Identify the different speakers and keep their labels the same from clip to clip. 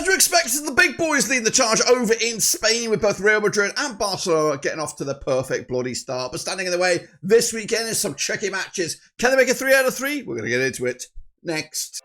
Speaker 1: you expected, the big boys lead the charge over in Spain with both Real Madrid and Barcelona getting off to the perfect bloody start. But standing in the way this weekend is some tricky matches. Can they make a 3 out of 3? We're going to get into it next.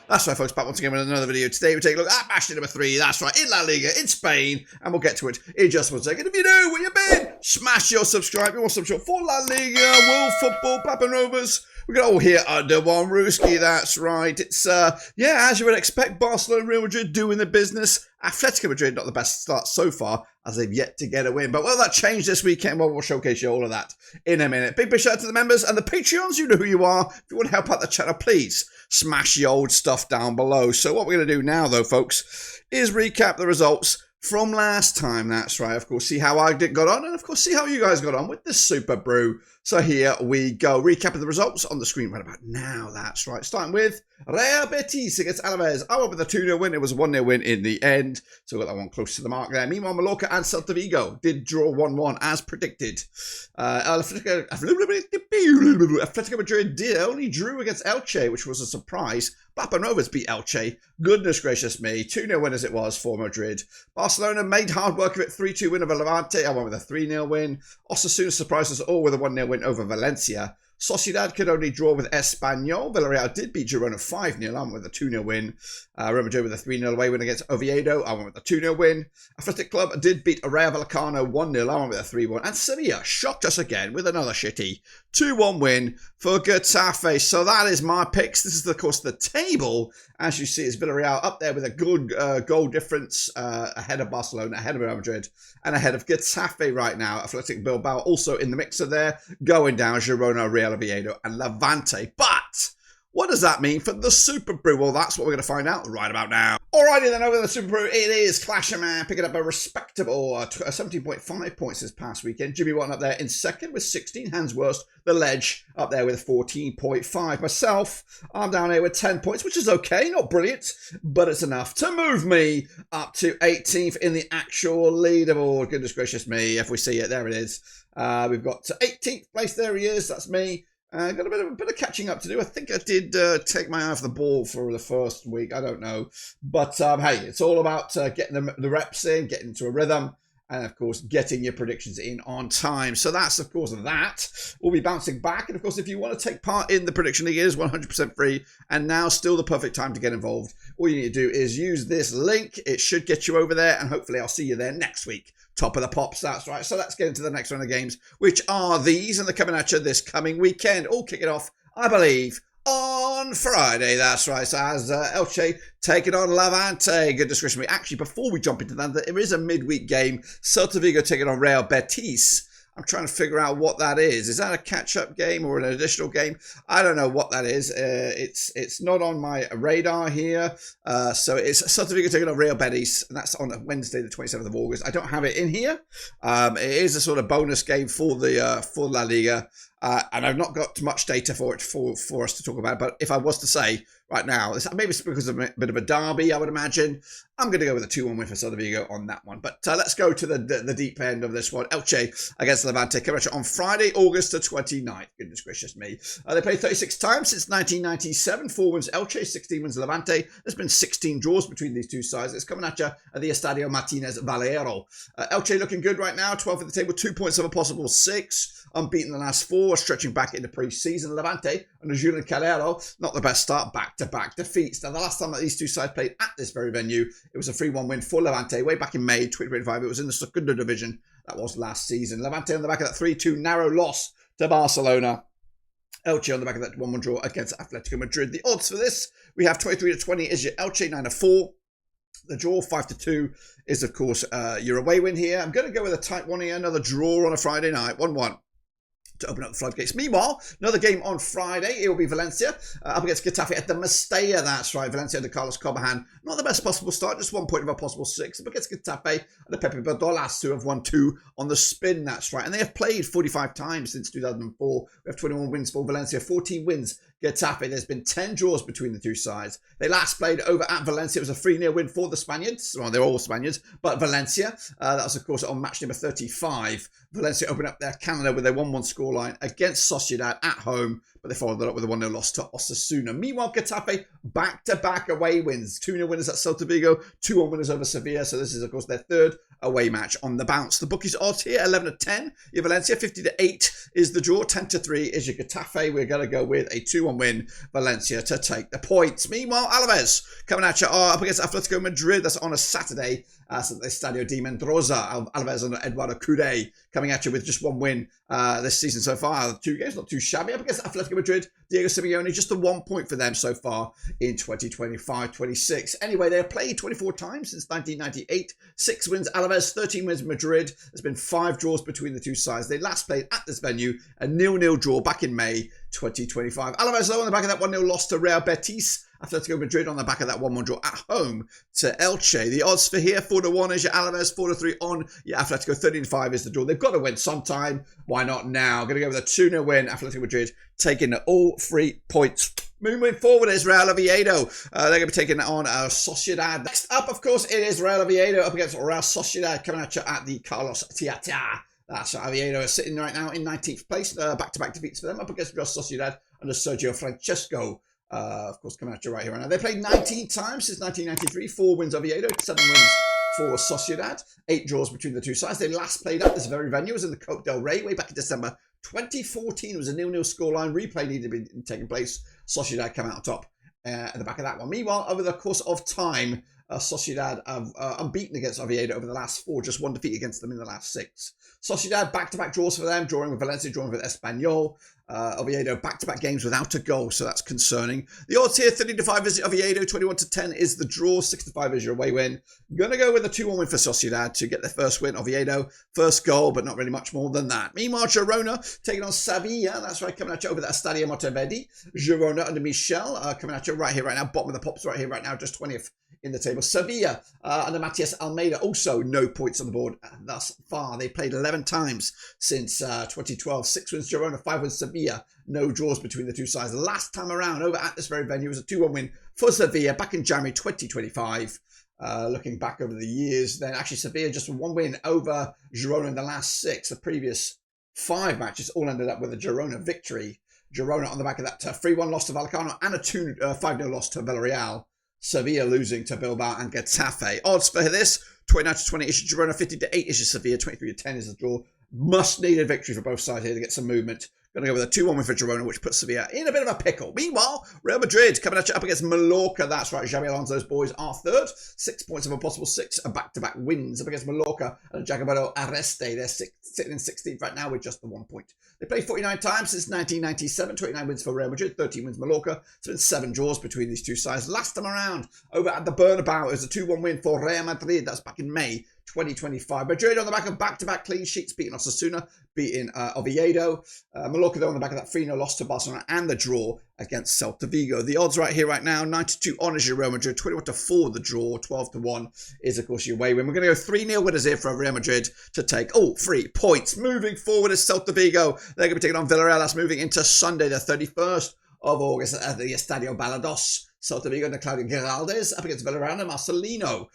Speaker 1: That's right, folks, back once again with another video. Today we take a look at match day number 3. That's right, in La Liga, in Spain. And we'll get to it in just 1 second. If you know where you've been, smash your subscribe. You want subscribe for La Liga, World Football, Papa Novas. We're all here under one rooski, that's right. It's, yeah, as you would expect, Barcelona and Real Madrid doing the business. Atlético Madrid, not the best start so far, as they've yet to get a win. But will that change this weekend? Well, we'll showcase you all of that in a minute. Big shout out to the members and the Patreons. You know who you are. If you want to help out the channel, please smash the old stuff down below. So what we're going to do now, though, folks, is recap the results from last time. That's right. Of course, see how I got on, and of course, see how you guys got on with this Super Brew. So here we go. Recapping the results on the screen right about now. That's right. Starting with Real Betis against Alavés. I went with a 2-0 win. It was a 1-0 win in the end. So we got that one close to the mark there. Meanwhile, Mallorca and Celta Vigo did draw 1-1 as predicted. Atletico Madrid did only drew against Elche, which was a surprise. Papa Novas beat Elche. Goodness gracious me. 2-0 win as it was for Madrid. Barcelona made hard work of it. 3-2 win over Levante. I went with a 3-0 win. Osasuna surprised us all with a 1-0 win over Valencia. Sociedad could only draw with Espanyol. Villarreal did beat Girona 5-0. I went with a 2-0 win. Real Madrid with a 3-0 away win against Oviedo. I went with a 2-0 win. Athletic Club did beat Rayo Vallecano 1-0. I went with a 3-1. And Sevilla shocked us again with another shitty 2-1 win for Getafe. So that is my picks. This is, of course, the table. As you see, it's Villarreal up there with a good goal difference ahead of Barcelona, ahead of Real Madrid, and ahead of Getafe right now. Athletic Bilbao also in the mixer there, going down Girona, Real Oviedo, and Levante. But what does that mean for the Super Brew? Well, that's what we're going to find out right about now. Alrighty then, over the Super Brew, it is Clasher Man picking up a respectable 17.5 points this past weekend. Jimmy Watton up there in second with 16. Hans Worst, the Ledge, up there with 14.5. Myself, I'm down here with 10 points, which is okay, not brilliant, but it's enough to move me up to 18th in the actual leaderboard. Goodness gracious me, if we see it, there it is. We've got to 18th place, there he is, that's me. Got a bit of catching up to do. I think I did take my eye off the ball for the first week. I don't know. But hey, it's all about getting the reps in, getting into a rhythm, and of course, getting your predictions in on time. So that's, of course, that. We'll be bouncing back. And of course, if you want to take part in the prediction league, it is 100% free. And now still the perfect time to get involved. All you need to do is use this link. It should get you over there. And hopefully I'll see you there next week. Top of the pops, that's right. So let's get into the next round of games, which are these, and they're coming at you this coming weekend. All kicking off, I believe, on Friday. That's right. So as Elche taking on Levante. Good discretion. Actually, before we jump into that, there is a midweek game. Celta Vigo taking on Real Betis. I'm trying to figure out what that is. Is that a catch-up game or an additional game? I don't know what that is. It's not on my radar here. So it's Celta Vigo taking on Real Betis, and that's on Wednesday, the 27th of August. I don't have it in here. It is a sort of bonus game for the for La Liga. And I've not got much data for it for us to talk about. But if I was to say right now, maybe it's because of a bit of a derby, I would imagine. I'm going to go with a 2-1 win for Celta Vigo on that one. But let's go to the deep end of this one. Elche against Levante coming on Friday, August the 29th. Goodness gracious me. They played 36 times since 1997. 4 wins Elche, 16 wins Levante. There's been 16 draws between these two sides. It's coming at you at the Estadio Martínez Valero. Elche looking good right now. 12th at the table, 2 points of a possible 6. Unbeaten the last 4, stretching back into pre-season. Levante under Julian Calero, not the best start, back-to-back defeats. Now, the last time that these two sides played at this very venue, it was a 3-1 win for Levante way back in May 2025. It was in the Segunda division. That was last season. Levante on the back of that 3-2 narrow loss to Barcelona. Elche on the back of that 1-1 draw against Atlético Madrid. The odds for this, we have 23-20 is your Elche, 9-4. The draw, 5-2, is, of course, your away win here. I'm going to go with a tight one here. Another draw on a Friday night, 1-1. To open up the floodgates. Meanwhile, another game on Friday. It will be Valencia up against Getafe at the Mestalla. That's right. Valencia under Carlos Cobahan. Not the best possible start. Just 1 point of a possible 6. Up against Getafe and the Pepe Badolas, who have won 2 on the spin. That's right. And they have played 45 times since 2004. We have 21 wins for Valencia. 14 wins. Getafe. There's been 10 draws between the two sides. They last played over at Valencia. It was a 3-0 win for the Spaniards. Well, they're all Spaniards, but Valencia. That was, of course, on match number 35. Valencia opened up their calendar with a 1-1 scoreline against Sociedad at home, but they followed that up with a 1-0 loss to Osasuna. Meanwhile, Getafe back-to-back away wins. 2-0 winners at Celta Vigo, 2-1 winners over Sevilla. So this is, of course, their third away match on the bounce. The bookies odds here, 11-10. Your Valencia, 50-8 is the draw. 10-3 is your Getafe. We're going to go with a 2-1 win, Valencia, to take the points. Meanwhile, Alavés coming at you up against Atlético Madrid. That's on a Saturday. So the Estadio de Mendoza. Alavés under Eduardo Cudé coming at you with just one win this season so far. 2 games, not too shabby. Up against Atlético Madrid, Diego Simeone, just the 1 point for them so far in 2025-26. Anyway, they have played 24 times since 1998. 6 wins Alavés, 13 wins Madrid. There's been 5 draws between the two sides. They last played at this venue, a 0-0 draw back in May 2025. Alavés, though, on the back of that 1-0 loss to Real Betis. Atletico Madrid on the back of that 1-1 draw at home to Elche. The odds for here, 4-1 is your Alavés, 4-3 on your Atletico, 13-5 is the draw. They've got to win sometime. Why not now? Going to go with a 2-0 win. Atletico Madrid taking all 3 points. Moving forward is Real Oviedo. They're going to be taking on Sociedad. Next up, of course, it is Real Oviedo up against Real Sociedad coming at you at the Carlos Theatre. That's Oviedo is sitting right now in 19th place. Back-to-back defeats for them up against Real Sociedad under Sergio Francesco. Of course, coming at you right here right now. They played 19 times since 1993. 4 wins Oviedo, 7 wins for Sociedad. 8 draws between the two sides. They last played at this very venue. It was in the Copa del Rey way back in December 2014. It was a 0-0 scoreline. Replay needed to be taking place. Sociedad came out top at the back of that one. Meanwhile, over the course of time, Sociedad unbeaten against Oviedo over the last 4, just 1 defeat against them in the last 6. Sociedad back-to-back draws for them, drawing with Valencia, drawing with Espanyol. Oviedo back-to-back games without a goal, so that's concerning. The odds here, 30-5 is Oviedo, 21-10 is the draw, 6-5 is your away win. Gonna go with a 2-1 win for Sociedad to get their first win. Oviedo, first goal, but not really much more than that. Meanwhile, Girona taking on Sevilla. That's right, coming at you over the Estadio Monteverde. Girona under Michel, coming at you right here, right now. Bottom of the pops right here, right now, just 20th in the table. Sevilla under Matias Almeida, also no points on the board thus far. They played 11 times since 2012. 6 wins Girona, 5 wins Sevilla. No draws between the two sides. Last time around over at this very venue was a 2-1 win for Sevilla back in January 2025. Looking back over the years, then actually Sevilla just 1 win over Girona in the last 6. The previous 5 matches all ended up with a Girona victory. Girona on the back of that 3-1 loss to Vallecano and a 5-0 loss to Villarreal. Sevilla losing to Bilbao and Getafe. Odds for this, 29-20 is Girona, 50-8 is Sevilla, 23-10 is the draw. Must need a victory for both sides here to get some movement. Going to go with a 2-1 win for Girona, which puts Sevilla in a bit of a pickle. Meanwhile, Real Madrid coming at you up against Mallorca. That's right, Xabi Alonso's boys are third. 6 points of a possible 6 back-to-back wins up against Mallorca and Jacobo Arreste. They're sitting in 16th right now with just the 1 point. They played 49 times since 1997. 29 wins for Real Madrid, 13 wins Mallorca. It's been 7 draws between these two sides. Last time around, over at the Bernabeu, it was a 2-1 win for Real Madrid. That's back in May 2025. Madrid on the back of back-to-back clean sheets, beating Osasuna, beating Oviedo. Mallorca, though, on the back of that 3-0 loss to Barcelona and the draw against Celta Vigo. The odds right here, right now, 92 on is your Real Madrid, 21-4 the draw, 12-1 is, of course, your away win. We're going to go 3-0 winners here for Real Madrid to take all 3 points. Moving forward is Celta Vigo. They're going to be taking on Villarreal. That's moving into Sunday, the 31st of August at the Estadio Balados. Celta Vigo and Claudio Giraldes up against Villarreal and Marcelino.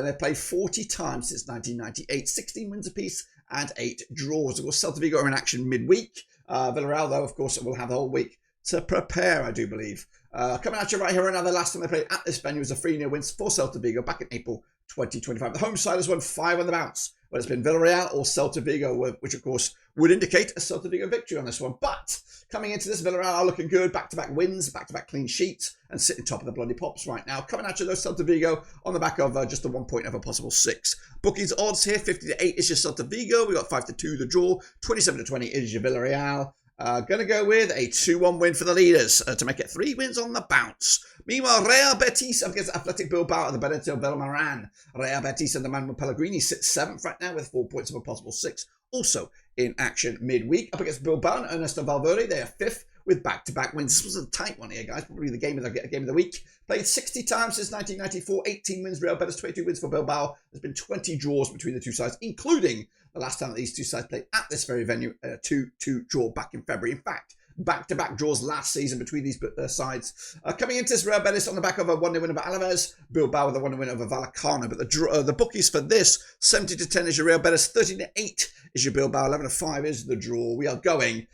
Speaker 1: They've played 40 times since 1998, 16 wins apiece and 8 draws. Of course, Celta Vigo are in action midweek. Villarreal, though, of course, will have the whole week to prepare, I do believe. Coming at you right here right now, the last time they played at this venue was a 3-0 win for Celta Vigo back in April 2025. The home side has won 5 on the bounce, but it's been Villarreal or Celta Vigo, which, of course, would indicate a Celta Vigo victory on this one. But coming into this, Villarreal are looking good. Back-to-back wins, back-to-back clean sheets, and sitting top of the bloody pops right now. Coming at you, though, Celta Vigo on the back of just a 1 point of a possible 6. Bookies odds here, 50-8 is your Celta Vigo. We got 5-2 the draw, 27-20 is your Villarreal. Going to go with a 2-1 win for the leaders to make it 3 wins on the bounce. Meanwhile, Real Betis up against Athletic Bilbao at the Benito Villamaran. Real Betis and the Manuel Pellegrini sit 7th right now with 4 points of a possible 6. Also in action midweek up against Bilbao and Ernesto Valverde. They are 5th with back-to-back wins. This was a tight one here, guys. Probably the game of the week. Played 60 times since 1994. 18 wins. Real Betis, 22 wins for Bilbao. There's been 20 draws between the two sides, including the last time that these two sides played at this very venue, a 2-2 draw back in February. In fact, back-to-back draws last season between these sides. Coming into this, Real Betis on the back of a 1-0 win over Alavés, Bilbao with a 1-0 win over Vallecano. But the bookies for this, 70-10 is your Real Betis, 13-8 is your Bilbao, 11-5 is the draw. We are going.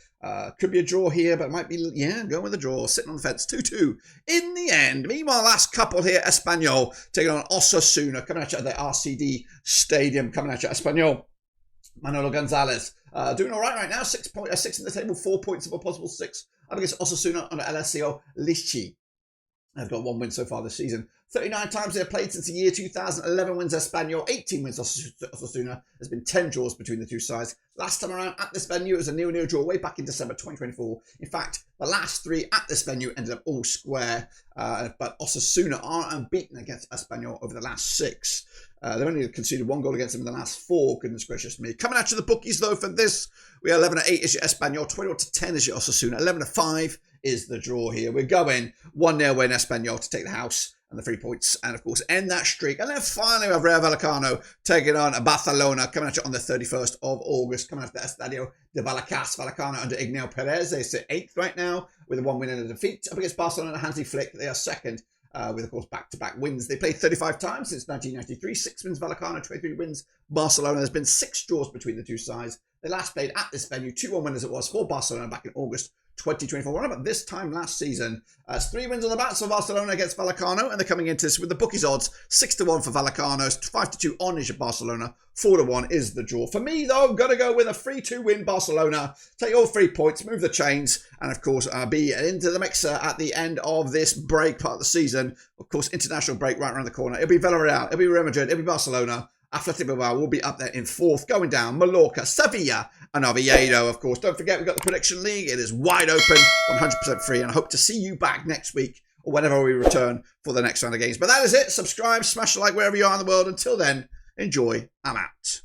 Speaker 1: Could be a draw here, but it might be, yeah, going with a draw. Sitting on the fence, 2-2 in the end. Meanwhile, last couple here, Espanyol taking on Osasuna, coming at you at the RCD Stadium, coming at you, Espanyol. Manolo Gonzalez doing all right now, 6 in the table, 4 points of a possible 6 up against Osasuna under LSCO Lichi. They've got 1 win so far this season. 39 times they've played since the year 2000. 11 wins Espanyol, 18 wins Osasuna. There's been 10 draws between the two sides. Last time around at this venue, it was a 0-0 draw way back in December 2024. In fact, the last 3 at this venue ended up all square. But Osasuna are unbeaten against Espanyol over the last 6. They've only conceded 1 goal against them in the last 4. Goodness gracious me. Coming at you the bookies, though, for this. We are 11-8 is your Espanyol, 21-10 is your Osasuna, 11-5 is the draw here. We're going 1-0 win Espanyol to take the house and the 3 points, and of course end that streak. And then finally we have Rayo Vallecano taking on Barcelona, coming at you on the 31st of August, coming at the Estadio de Vallecas. Vallecano under Igneo Perez, they sit 8th right now with a 1 win and a defeat. Up against Barcelona and Hansi Flick, they are 2nd. With, of course, back-to-back wins. They played 35 times since 1993. 6 wins Vallecano, 23 wins Barcelona. There's been 6 draws between the two sides. They last played at this venue, 2-1 winners it was for Barcelona back in August 2024. What about this time last season? It's 3 wins on the bats for Barcelona against Vallecano, and they're coming into this with the bookies odds 6-1 for Vallecano, 5-2 on is your Barcelona, 4-1 is the draw. For me, though, I'm going to go with a 3-2 win Barcelona, take all 3 points, move the chains, and of course be into the mixer at the end of this break part of the season. Of course, international break right around the corner. It'll be Villarreal, it'll be Real Madrid, it'll be Barcelona. Atlético Bilbao will be up there in 4th, going down Mallorca, Sevilla, and Oviedo, of course. Don't forget, we've got the Prediction League. It is wide open, 100% free, and I hope to see you back next week or whenever we return for the next round of games. But that is it. Subscribe, smash a like wherever you are in the world. Until then, enjoy. I'm out.